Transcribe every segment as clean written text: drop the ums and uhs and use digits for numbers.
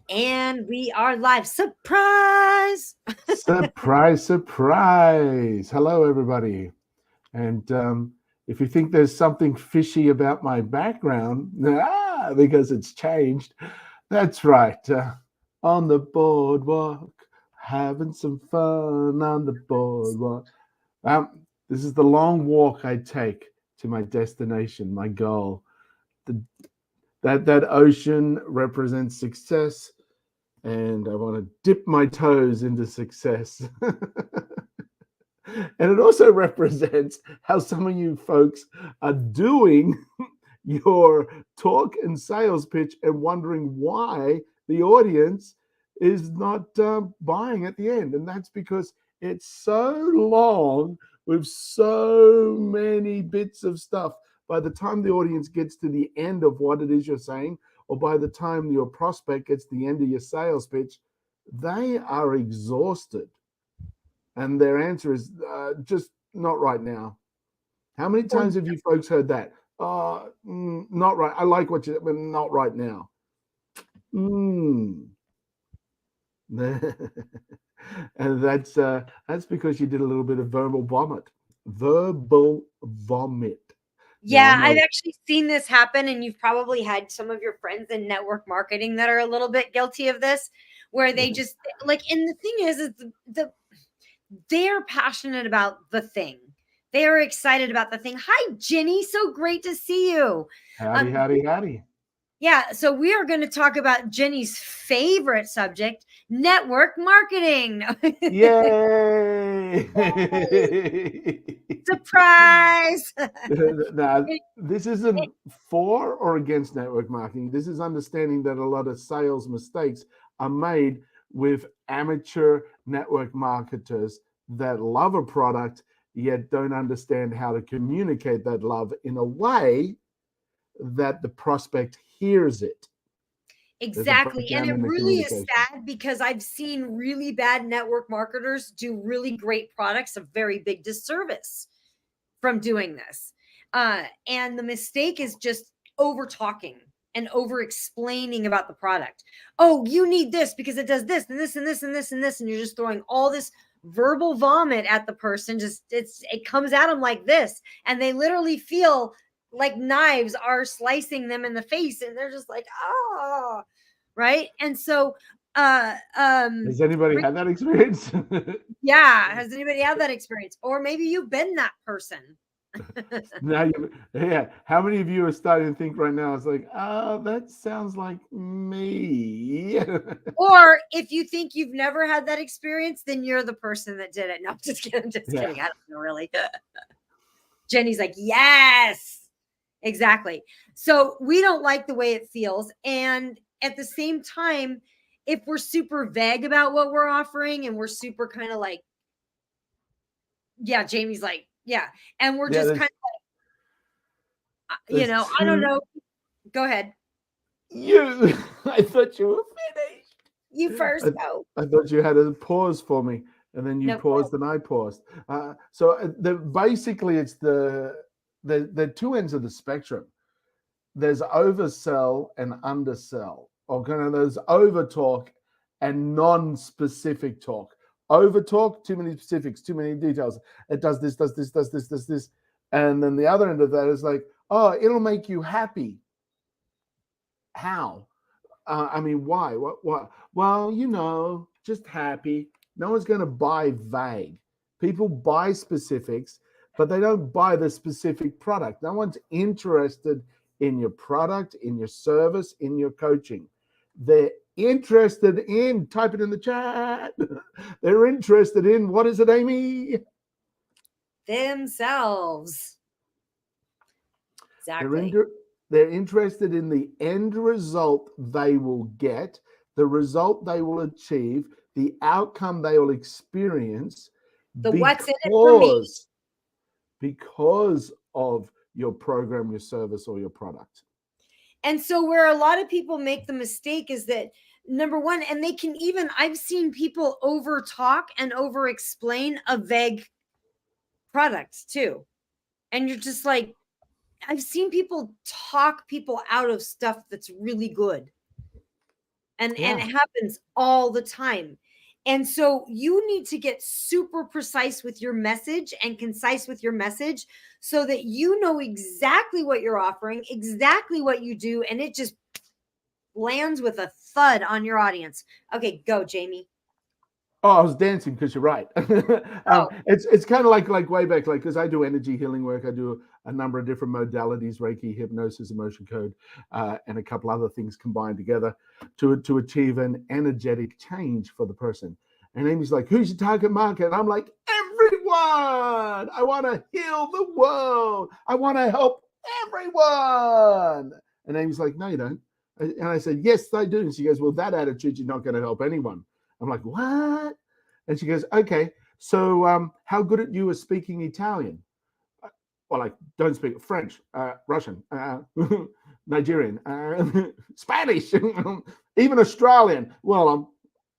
And we are live. Surprise! Surprise, surprise. Hello, everybody. And if you think there's something fishy about my background, because it's changed, that's right. On the boardwalk, having some fun on the boardwalk. This is the long walk I take to my destination, my goal. The, that ocean represents success, and I want to dip my toes into success. And it also represents how some of you folks are doing your talk and sales pitch and wondering why the audience is not buying at the end. And that's because it's so long with so many bits of stuff. By the time the audience gets to the end of what it is you're saying, or by the time your prospect gets to the end of your sales pitch, they are exhausted. And their answer is just not right now. How many Or times have you folks heard that? Not right. I like what you, but not right now. Mm. And that's because you did a little bit of verbal vomit. Verbal vomit. Now yeah, I'm not. I've actually seen this happen, and you've probably had some of your friends in network marketing that are a little bit guilty of this, where they just like, and the thing is they're passionate about the thing. They are excited about the thing. Hi, Jenny. So great to see you. Howdy, Um, howdy, howdy. Yeah, so we are going to talk about Jenny's favorite subject, network marketing. Yay! Surprise! Now, this isn't for or against network marketing. This is understanding that a lot of sales mistakes are made with amateur network marketers that love a product yet don't understand how to communicate that love in a way that the prospect hears it. There's a Exactly. And breakdown it in the really is communication. sad because I've seen really bad network marketers do really great products a very big disservice from doing this. And the mistake is just over talking and over explaining about the product. Oh, you need this because it does this and this and this and this and this. And you're just throwing all this verbal vomit at the person. Just it comes at them like this. And they literally feel like knives are slicing them in the face. And they're just like, oh, right. And so Has anybody had that experience? yeah, has anybody had that experience? Or maybe you've been that person. Now yeah. How many of you are starting to think right now? It's like, oh, that sounds like me. Or if you think you've never had that experience, then you're the person that did it. No, I'm just kidding. Just Yeah. kidding. I don't know really. Jenny's like, yes, exactly. So we don't like the way it feels. And at the same time, if we're super vague about what we're offering and we're super kind of like, yeah, Jamie's like, yeah. And we're Yeah. just kind of, There's I don't two. know. Go ahead. You. I thought you were You finished. first go. I thought you had a pause for me, and then you No, paused, and I paused. Basically it's the two ends of the spectrum. There's oversell and undersell, or kind of there's over talk and non-specific talk. Over talk, too many specifics, too many details. It does this, does this, does this, does this. And then the other end of that is like, oh, it'll make you happy. How? I mean, why? What? Well, just happy. No one's going to buy vague. People buy specifics, but they don't buy the specific product. No one's interested in your product, in your service, in your coaching. They're interested in, type it in the chat. They're interested in, what is it, Amy? themselves. They're, Exactly. in, they're interested in the end result they will get, the result they will achieve, the outcome they will experience The what's in it for me. because because of your program, your service, or your product. And so where a lot of people make the mistake is that number one, and they can even, I've seen people over talk and over explain a vague product too. And you're just like, I've seen people talk people out of stuff that's really good. And Yeah. it happens all the time. And so you need to get super precise with your message and concise with your message so that you know exactly what you're offering, exactly what you do, and it just lands with a thud on your audience. Okay, go, Jamie. Oh, I was dancing because you're right. Oh, It's kind of like way back, like because I do energy healing work. I do a number of different modalities: Reiki, hypnosis, emotion code, and a couple other things combined together to achieve an energetic change for the person. And Amy's like, "Who's your target market?" And I'm like, "Everyone! I want to heal the world. I want to help everyone." And Amy's like, "No, you don't." And I said, "Yes, I do." And she goes, "Well, that attitude, you're not going to help anyone." I'm like, "What?" And she goes, "Okay, so how good at you are speaking Italian?" Well, I don't speak French, Russian, Nigerian, Spanish, even Australian. Well,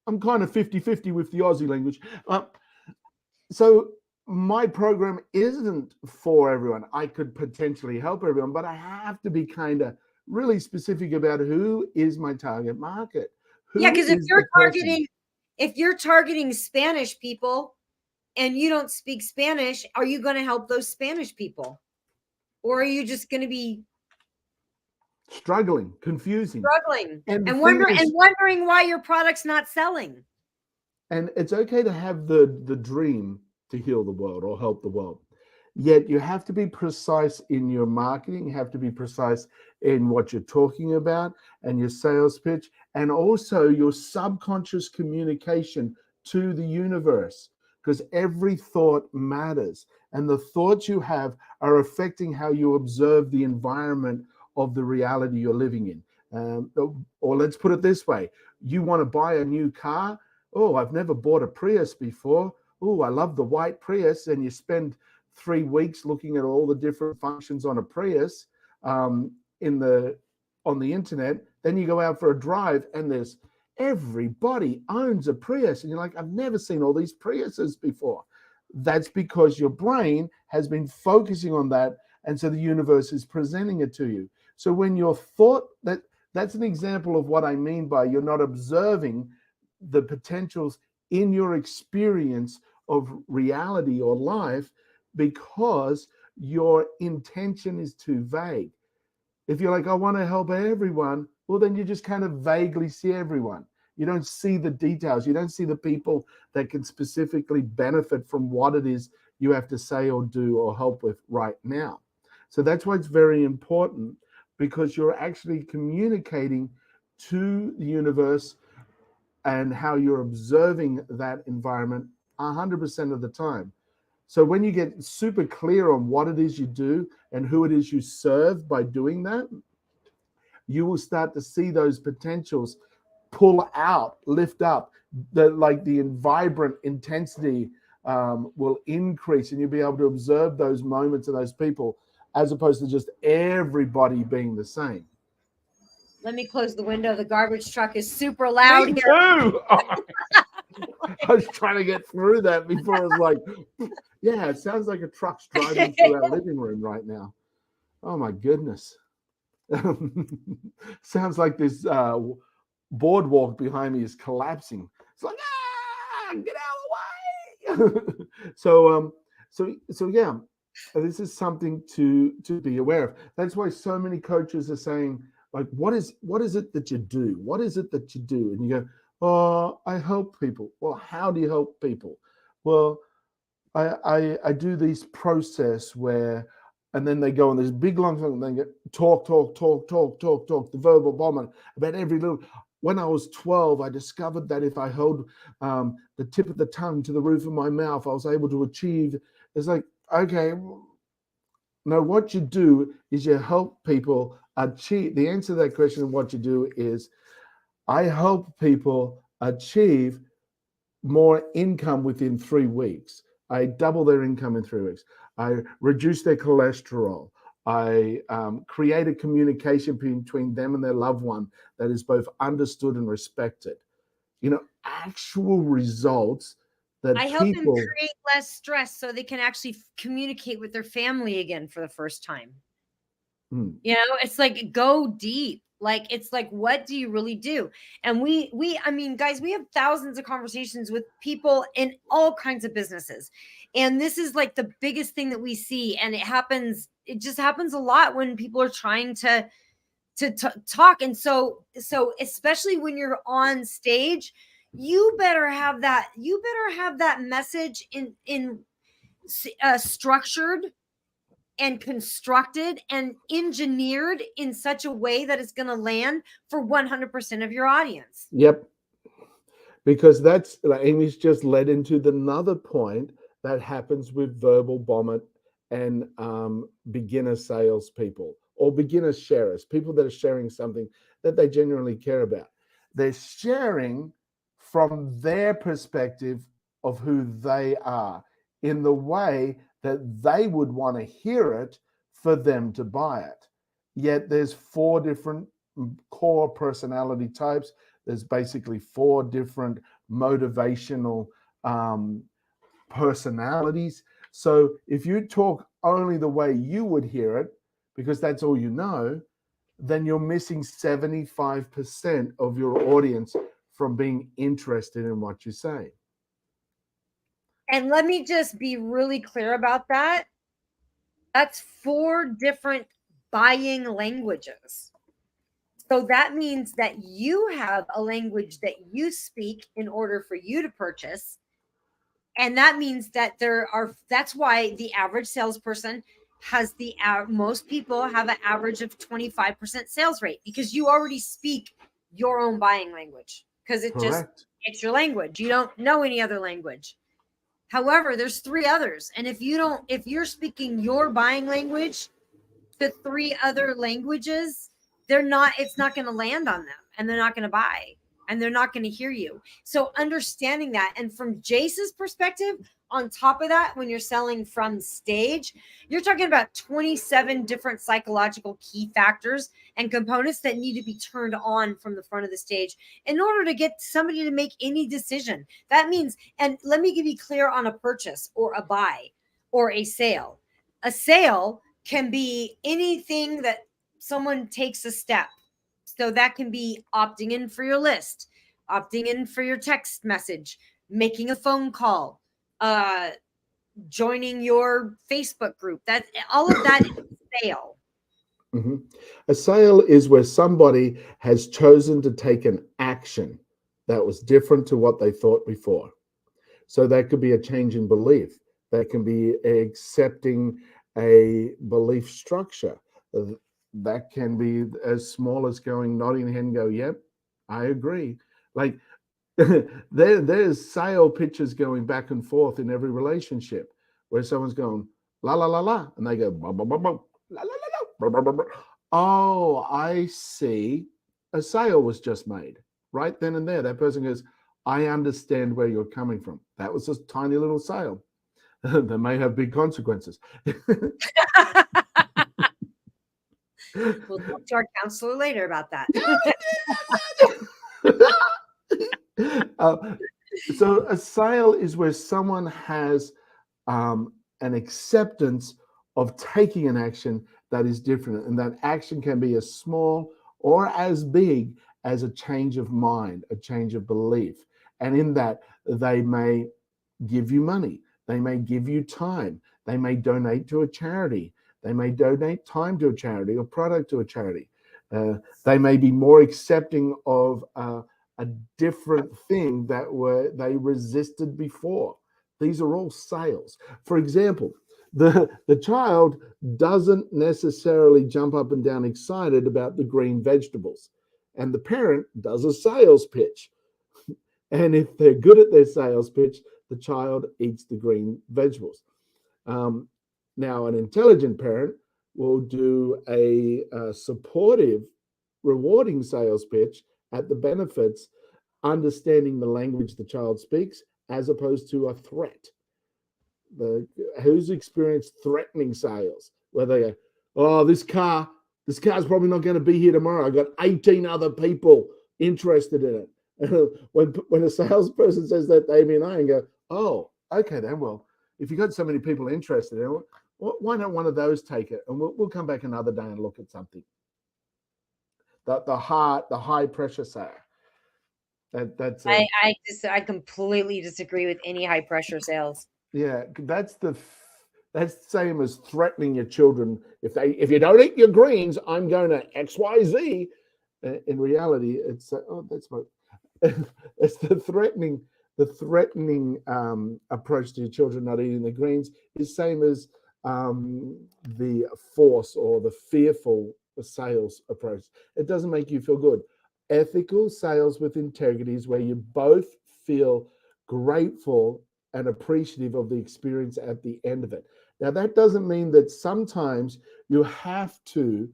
I'm kind of 50-50 with the Aussie language. So my program isn't for everyone. I could potentially help everyone, but I have to be kind of really specific about who is my target market. yeah, Who because is the person? if you're targeting Spanish people and you don't speak Spanish, are you going to help those Spanish people? Or are you just going to be Struggling, confusing. struggling And the and thing is, wondering why your product's not selling? and it's okay to have the dream to heal the world or help the world. Yet you have to be precise in your marketing, you have to be precise in what you're talking about and your sales pitch, and also your subconscious communication to the universe, because every thought matters. And the thoughts you have are affecting how you observe the environment of the reality you're living in. Or let's put it this way: you want to buy a new car. Oh, I've never bought a Prius before. Oh, I love the white Prius. And you spend 3 weeks looking at all the different functions on a Prius in the on the internet. Then you go out for a drive and there's everybody owns a Prius. And you're like, I've never seen all these Priuses before. That's because your brain has been focusing on that. And so the universe is presenting it to you. So when your thought that's an example of what I mean by you're not observing the potentials in your experience of reality or life because your intention is too vague. If you're like, I want to help everyone, well, then you just kind of vaguely see everyone. You don't see the details. You don't see the people that can specifically benefit from what it is you have to say or do or help with right now. So that's why it's very important, because you're actually communicating to the universe and how you're observing that environment 100% of the time. So when you get super clear on what it is you do and who it is you serve by doing that, you will start to see those potentials pull out, lift up. The vibrant intensity will increase, and you'll be able to observe those moments and those people, as opposed to just everybody being the same. Let me close the window. The garbage truck is super loud Me here. too. I was trying to get through that before I was like, yeah, it sounds like a truck's driving through our living room right now. Oh my goodness. Sounds like this boardwalk behind me is collapsing. It's like, get out of the way. So yeah, this is something to be aware of. That's why so many coaches are saying, like, what is it that you do? What is it that you do? And you go, oh, I help people. Well, how do you help people? Well, I do this process where, and then they go on this big long thing, and they get talk, the verbal bombing about every little. When I was 12, I discovered that if I held the tip of the tongue to the roof of my mouth, I was able to achieve. It's like, okay, no, what you do is you help people achieve. The answer to that question of what you do is, I help people achieve more income within 3 weeks. I double their income in 3 weeks. I reduce their cholesterol. I create a communication between them and their loved one that is both understood and respected. Actual results that I help them people. create less stress so they can actually communicate with their family again for the first time. Hmm. It's like, go deep. Like, it's like, what do you really do? And I mean, guys, we have thousands of conversations with people in all kinds of businesses. And this is like the biggest thing that we see. And it just happens a lot when people are trying to talk. And so especially when you're on stage, you better have that message in structured and constructed and engineered in such a way that it's going to land for 100% of your audience. Yep. Because that's, like Amy's just led into another point that happens with verbal vomit and beginner salespeople or beginner sharers, people that are sharing something that they genuinely care about. They're sharing from their perspective of who they are in the way that they would want to hear it for them to buy it. Yet there's 4 different core personality types. There's basically 4 different motivational personalities. So if you talk only the way you would hear it, because that's all you know, then you're missing 75% of your audience from being interested in what you say. And let me just be really clear about that. That's 4 different buying languages. So that means that you have a language that you speak in order for you to purchase. And that means that that's why the average salesperson has most people have an average of 25% sales rate, because you already speak your own buying language, because it's your language. You don't know any other language. However, there's 3 others. And if you're speaking your buying language to 3 other languages, it's not going to land on them, and they're not going to buy, and they're not going to hear you. So understanding that, and from Jace's perspective, on top of that, when you're selling from stage, you're talking about 27 different psychological key factors and components that need to be turned on from the front of the stage in order to get somebody to make any decision. That means, and let me be clear on a purchase or a buy or a sale. A sale can be anything that someone takes a step. So that can be opting in for your list, opting in for your text message, making a phone call, joining your Facebook group. That all of that is a sale. Mm-hmm. A sale is where somebody has chosen to take an action that was different to what they thought before. So that could be a change in belief. That can be accepting a belief structure. That can be as small as nodding your head and go, yep, I agree. Like there's sale pitches going back and forth in every relationship where someone's going, la, la, la, la, and they go, bah, bah, bah, bah, la, la, la, la, bah, bah, bah. Oh, I see. A sale was just made right then and there. That person goes, I understand where you're coming from. That was a tiny little sale. That may have big consequences. We'll talk to our counselor later about that. So a sale is where someone has an acceptance of taking an action that is different, and that action can be as small or as big as a change of mind, a change of belief. And in that, they may give you money, they may give you time, they may donate to a charity, they may donate time to a charity or product to a charity. They may be more accepting of a different thing that they resisted before. These are all sales. For example, the child doesn't necessarily jump up and down excited about the green vegetables, and the parent does a sales pitch. And if they're good at their sales pitch, the child eats the green vegetables. Now, an intelligent parent will do a supportive, rewarding sales pitch at the benefits, understanding the language the child speaks, as opposed to a threat. Who's experienced threatening sales, where they go, oh, this car's probably not going to be here tomorrow. I got 18 other people interested in it. When a salesperson says that to Amy and I, and go, oh, okay then, well, if you got so many people interested in it, why not one of those take it, and we'll come back another day and look at something. the high pressure sale. I completely disagree with any high pressure sales. Yeah, that's the same as threatening your children. If you don't eat your greens, I'm going to XYZ. In reality, it's that's what it's the threatening approach to your children not eating the greens is same as the force or the fearful sales approach. It doesn't make you feel good. Ethical sales with integrity is where you both feel grateful and appreciative of the experience at the end of it. Now, that doesn't mean that sometimes you have to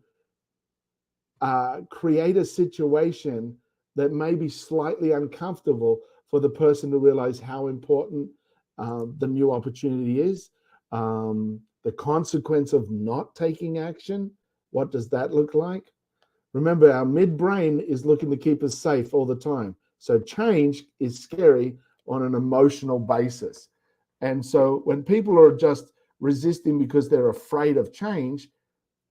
create a situation that may be slightly uncomfortable for the person to realize how important the new opportunity is. The consequence of not taking action, what does that look like? Remember, our midbrain is looking to keep us safe all the time. So change is scary on an emotional basis. And so when people are just resisting because they're afraid of change,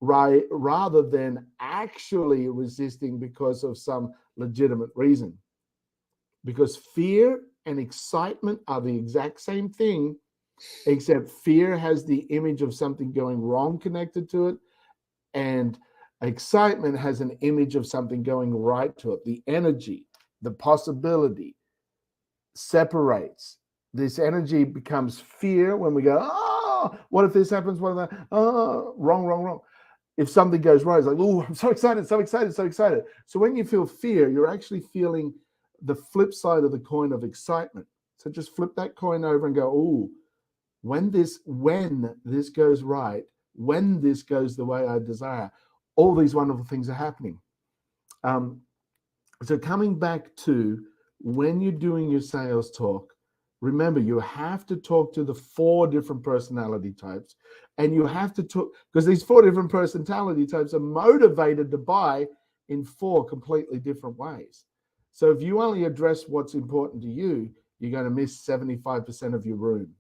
right, rather than actually resisting because of some legitimate reason. Because fear and excitement are the exact same thing, except fear has the image of something going wrong connected to it, and excitement has an image of something going right to it. The energy, the possibility separates. This energy becomes fear when we go, oh, what if this happens? What if that? Oh, wrong. If something goes right, it's like, oh, I'm so excited. So when you feel fear, you're actually feeling the flip side of the coin of excitement. So just flip that coin over and go, oh, when this goes right, when this goes the way I desire, all these wonderful things are happening. So coming back to when you're doing your sales talk, remember you have to talk to the 4 different personality types, and you have to talk because these 4 different personality types are motivated to buy in 4 completely different ways. So if you only address what's important to you, you're going to miss 75% of your room.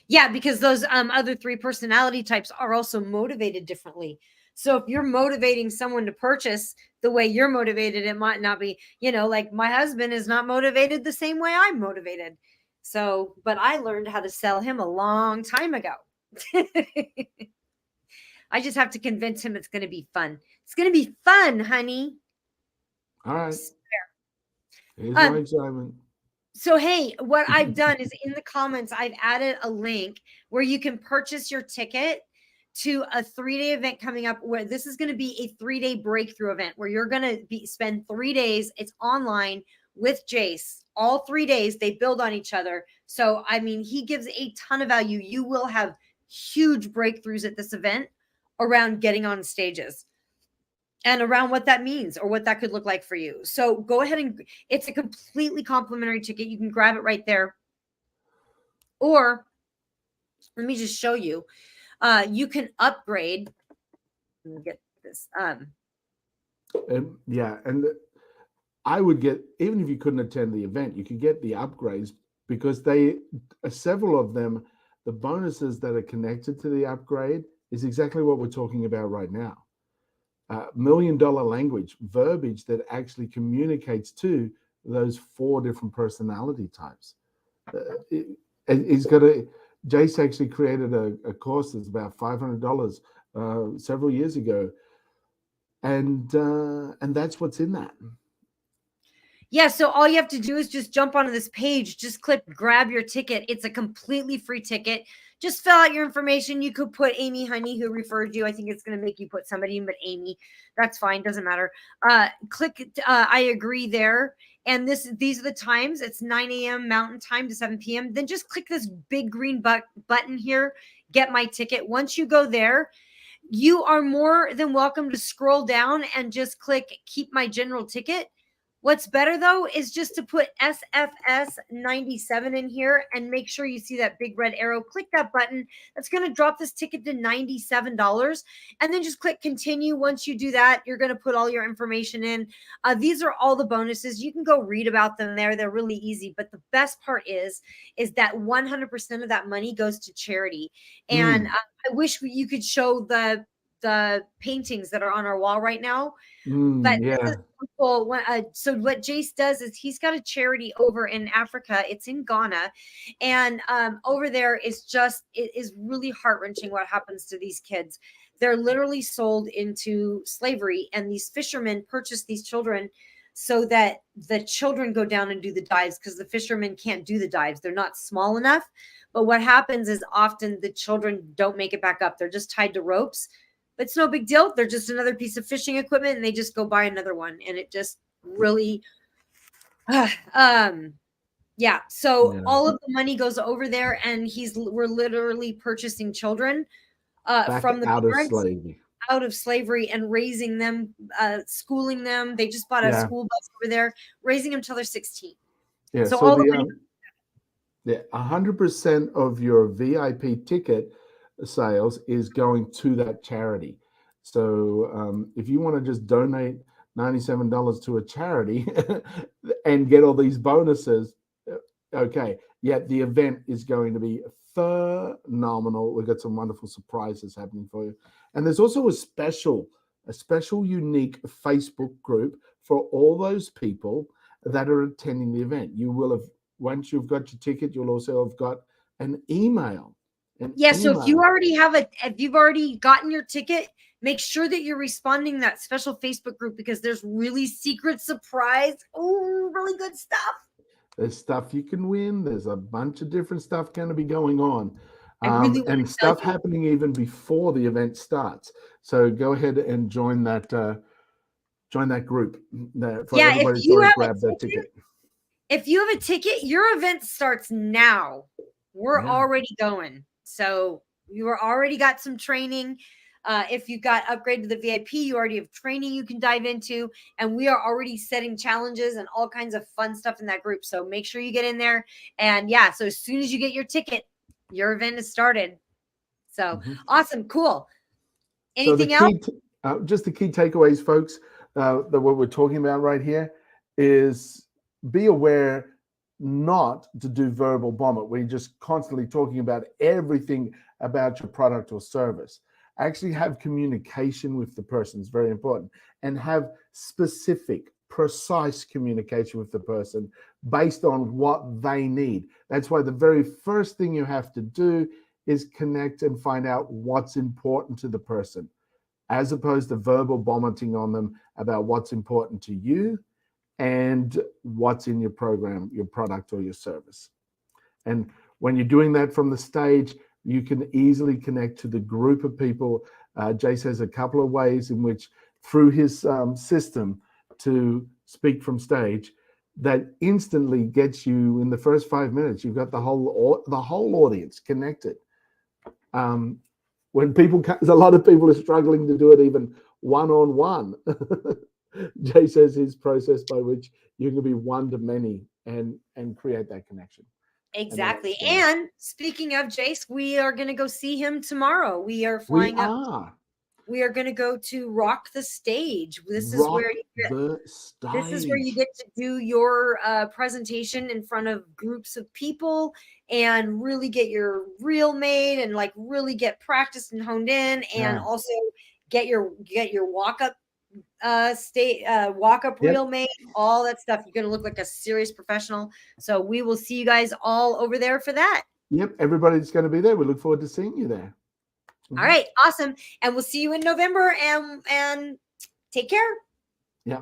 Yeah, because those other 3 personality types are also motivated differently. So if you're motivating someone to purchase the way you're motivated, it might not be, like my husband is not motivated the same way I'm motivated. So, but I learned how to sell him a long time ago. I just have to convince him it's going to be fun. It's going to be fun, honey. All right. Here's my excitement. So, hey, what I've done is in the comments, I've added a link where you can purchase your ticket to a 3-day event coming up, where this is going to be a 3-day breakthrough event where you're going to spend 3 days. It's online with Jace. All 3 days, they build on each other. So, I mean, he gives a ton of value. You will have huge breakthroughs at this event around getting on stages and around what that means or what that could look like for you. So go ahead and it's a completely complimentary ticket. You can grab it right there. Or let me just show you. You can upgrade. Let me get this. And I would get, even if you couldn't attend the event, you could get the upgrades because several of them, the bonuses that are connected to the upgrade is exactly what we're talking about right now. $1 million Language, verbiage that actually communicates to those 4 different personality types. Jace actually created a course that's about $500 several years ago. And that's what's in that. Yeah, so all you have to do is just jump onto this page, just click grab your ticket. It's a completely free ticket. Just fill out your information. You could put Amy Honey, who referred you. I think it's going to make you put somebody, but Amy, that's fine. Doesn't matter. Click I agree there. And these are the times. It's 9 a.m. Mountain Time to 7 p.m. Then just click this big green button here, get my ticket. Once you go there, you are more than welcome to scroll down and just click keep my general ticket. What's better, though, is just to put SFS 97 in here and make sure you see that big red arrow. Click that button. That's going to drop this ticket to $97. And then just click continue. Once you do that, you're going to put all your information in. These are all the bonuses. You can go read about them there. They're really easy. But the best part is that 100% of that money goes to charity. And I wish you could show the the paintings that are on our wall right now. But this Yeah. is cool. So what Jace does is he's got a charity over in Africa. It's in Ghana, and over there is just, it is really heart-wrenching what happens to these kids. They're literally sold into slavery, and these fishermen purchase these children so that the children go down and do the dives, because the fishermen can't do the dives. They're not small enough. But what happens is often the children don't make it back up. They're just tied to ropes. But it's no big deal. They're just another piece of fishing equipment, and they just go buy another one. And it just really, yeah. So Yeah. all of the money goes over there, and we're literally purchasing children Back from the out of parents slavery. out of slavery and raising them, schooling them. They just bought a Yeah. school bus over there, raising them till they're 16. Yeah. So So all the the money, 100% of your VIP ticket sales is going to that charity. So if you want to just donate $97 to a charity and get all these bonuses, okay. Yet the event is going to be phenomenal. We've got some wonderful surprises happening for you. And there's also a special unique Facebook group for all those people that are attending the event. You will have, once you've got your ticket, you'll also have got an email. Yeah. So if you've already gotten your ticket, make sure that you're responding to that special Facebook group, because there's really secret surprise. Oh, really good stuff. There's stuff you can win. There's a bunch of different stuff going to be going on. I really want And to tell stuff you. happening even before the event starts. So go ahead and join that group for Yeah, everybody to grab their ticket. if you have a ticket, your event starts now. We're Yeah. already going. So you already got some training. If you got upgraded to the VIP, you already have training you can dive into. And we are already setting challenges and all kinds of fun stuff in that group. So make sure you get in there. And yeah, so as soon as you get your ticket, your event is started. So awesome. Cool. Anything else? Just the key takeaways, folks, that what we're talking about right here is be aware not to do verbal bombing, where you're just constantly talking about everything about your product or service. Actually have communication with the person. It's very important. And have specific, precise communication with the person based on what they need. That's why the very first thing you have to do is connect and find out what's important to the person, as opposed to verbal vomiting on them about what's important to you and what's in your program, your product, or your service. And when you're doing that from the stage, you can easily connect to the group of people. Jace has a couple of ways in which, through his system to speak from stage, that instantly gets you, in the first 5 minutes, you've got the whole audience connected. When there's a lot of people are struggling to do it even one-on-one. Jay says his process by which you can be one to many and create that connection. Exactly. And speaking of Jace, we are going to go see him tomorrow. We are flying up. We are going to go to Rock the Stage. This is where you get to do your presentation in front of groups of people and really get your reel made and like really get practiced and honed in, and also get your walk-up reel made, all that stuff. You're going to look like a serious professional. So we will see you guys all over there for that. Yep, everybody's going to be there. We look forward to seeing you there. All right, awesome. And we'll see you in November, and take care. Yeah.